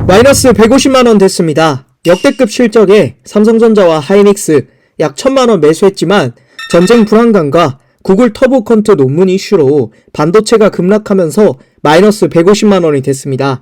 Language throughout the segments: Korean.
마이너스 150만원 됐습니다. 역대급 실적에 삼성전자와 하이닉스 약 1000만원 매수했지만 전쟁 불안감과 구글 터보 퀀트 논문 이슈로 반도체가 급락하면서 마이너스 150만원이 됐습니다.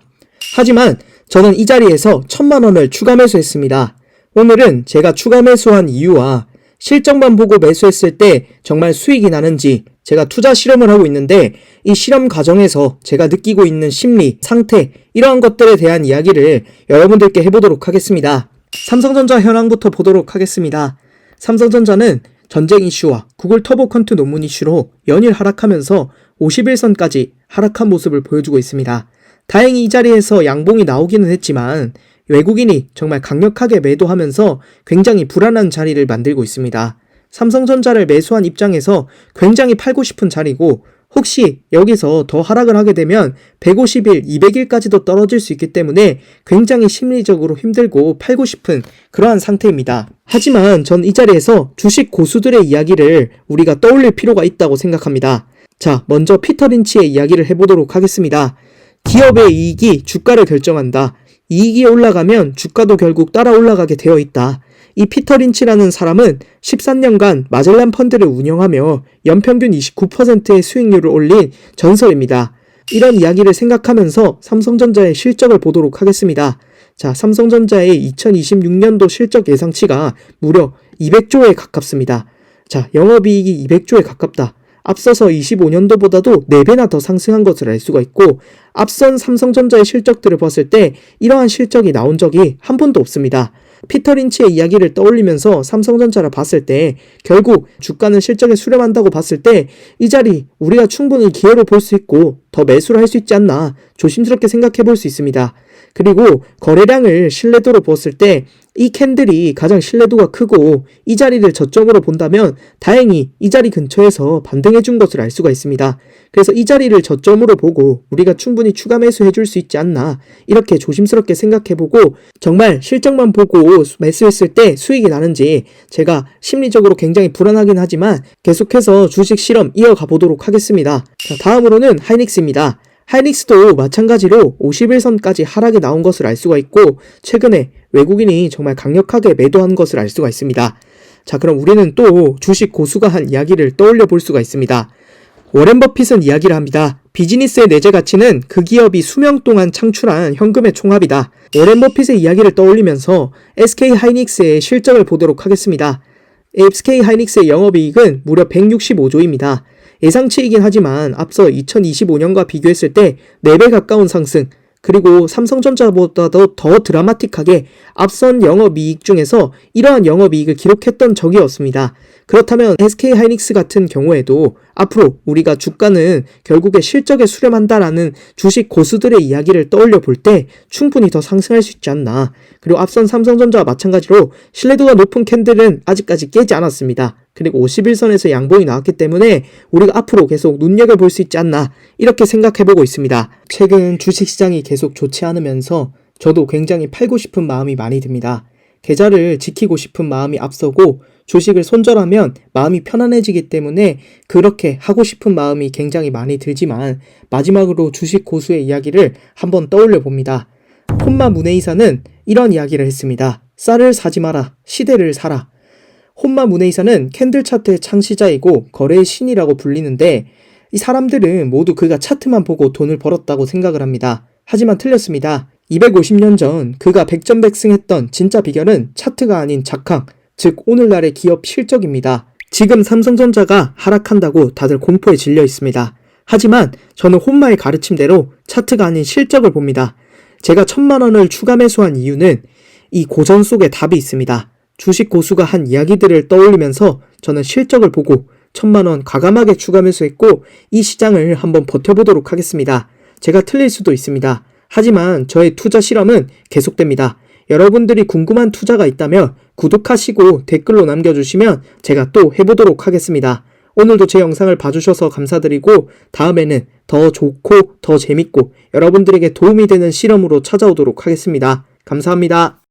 하지만 저는 이 자리에서 1000만원을 추가 매수했습니다. 오늘은 제가 추가 매수한 이유와 실적만 보고 매수했을 때 정말 수익이 나는지 제가 투자 실험을 하고 있는데 이 실험 과정에서 제가 느끼고 있는 심리, 상태 이러한 것들에 대한 이야기를 여러분들께 해보도록 하겠습니다. 삼성전자 현황부터 보도록 하겠습니다. 삼성전자는 전쟁 이슈와 구글 터보 퀀트 논문 이슈로 연일 하락하면서 51선까지 하락한 모습을 보여주고 있습니다. 다행히 이 자리에서 양봉이 나오기는 했지만 외국인이 정말 강력하게 매도하면서 굉장히 불안한 자리를 만들고 있습니다. 삼성전자를 매수한 입장에서 굉장히 팔고 싶은 자리고 혹시 여기서 더 하락을 하게 되면 150일, 200일까지도 떨어질 수 있기 때문에 굉장히 심리적으로 힘들고 팔고 싶은 그러한 상태입니다. 하지만 전 이 자리에서 주식 고수들의 이야기를 우리가 떠올릴 필요가 있다고 생각합니다. 자, 먼저 피터 린치의 이야기를 해보도록 하겠습니다. 기업의 이익이 주가를 결정한다. 이익이 올라가면 주가도 결국 따라 올라가게 되어 있다. 이 피터 린치라는 사람은 13년간 마젤란 펀드를 운영하며 연평균 29%의 수익률을 올린 전설입니다. 이런 이야기를 생각하면서 삼성전자의 실적을 보도록 하겠습니다. 자, 삼성전자의 2026년도 실적 예상치가 무려 200조에 가깝습니다. 자, 영업이익이 200조에 가깝다. 앞서서 25년도보다도 4배나 더 상승한 것을 알 수가 있고 앞선 삼성전자의 실적들을 봤을 때 이러한 실적이 나온 적이 한 번도 없습니다. 피터 린치의 이야기를 떠올리면서 삼성전자를 봤을 때 결국 주가는 실적에 수렴한다고 봤을 때 이 자리 우리가 충분히 기회로 볼 수 있고 더 매수를 할 수 있지 않나 조심스럽게 생각해 볼 수 있습니다. 그리고 거래량을 신뢰도로 보았을 때 이 캔들이 가장 신뢰도가 크고 이 자리를 저점으로 본다면 다행히 이 자리 근처에서 반등해 준 것을 알 수가 있습니다. 그래서 이 자리를 저점으로 보고 우리가 충분히 추가 매수해 줄 수 있지 않나 이렇게 조심스럽게 생각해 보고 정말 실적만 보고 매수했을 때 수익이 나는지 제가 심리적으로 굉장히 불안하긴 하지만 계속해서 주식 실험 이어가 보도록 하겠습니다. 자, 다음으로는 하이닉스입니다. 하이닉스도 마찬가지로 51선까지 하락이 나온 것을 알 수가 있고 최근에 외국인이 정말 강력하게 매도한 것을 알 수가 있습니다. 자, 그럼 우리는 또 주식 고수가 한 이야기를 떠올려 볼 수가 있습니다. 워렌 버핏은 이야기를 합니다. 비즈니스의 내재 가치는 그 기업이 수명 동안 창출한 현금의 총합이다. 워렌 버핏의 이야기를 떠올리면서 SK 하이닉스의 실적을 보도록 하겠습니다. SK 하이닉스의 영업이익은 무려 165조입니다. 예상치이긴 하지만 앞서 2025년과 비교했을 때 4배 가까운 상승, 그리고 삼성전자보다도 더 드라마틱하게 앞선 영업이익 중에서 이러한 영업이익을 기록했던 적이 없습니다. 그렇다면 SK 하이닉스 같은 경우에도 앞으로 우리가 주가는 결국에 실적에 수렴한다라는 주식 고수들의 이야기를 떠올려 볼 때 충분히 더 상승할 수 있지 않나. 그리고 앞선 삼성전자와 마찬가지로 신뢰도가 높은 캔들은 아직까지 깨지 않았습니다. 그리고 51선에서 양봉이 나왔기 때문에 우리가 앞으로 계속 눈여겨볼 수 있지 않나 이렇게 생각해보고 있습니다. 최근 주식시장이 계속 좋지 않으면서 저도 굉장히 팔고 싶은 마음이 많이 듭니다. 계좌를 지키고 싶은 마음이 앞서고 주식을 손절하면 마음이 편안해지기 때문에 그렇게 하고 싶은 마음이 굉장히 많이 들지만 마지막으로 주식 고수의 이야기를 한번 떠올려 봅니다. 혼마 문에이사는 이런 이야기를 했습니다. 쌀을 사지 마라, 시대를 사라. 혼마 문에이사는 캔들 차트의 창시자이고 거래의 신이라고 불리는데 이 사람들은 모두 그가 차트만 보고 돈을 벌었다고 생각을 합니다. 하지만 틀렸습니다. 250년 전 그가 백전백승했던 진짜 비결은 차트가 아닌 작황, 즉 오늘날의 기업 실적입니다. 지금 삼성전자가 하락한다고 다들 공포에 질려 있습니다. 하지만 저는 혼마의 가르침대로 차트가 아닌 실적을 봅니다. 제가 1000만원을 추가 매수한 이유는 이 고전 속에 답이 있습니다. 주식 고수가 한 이야기들을 떠올리면서 저는 실적을 보고 1000만원 과감하게 추가 매수했고 이 시장을 한번 버텨보도록 하겠습니다. 제가 틀릴 수도 있습니다. 하지만 저의 투자 실험은 계속됩니다. 여러분들이 궁금한 투자가 있다면 구독하시고 댓글로 남겨주시면 제가 또 해보도록 하겠습니다. 오늘도 제 영상을 봐주셔서 감사드리고 다음에는 더 좋고 더 재밌고 여러분들에게 도움이 되는 실험으로 찾아오도록 하겠습니다. 감사합니다.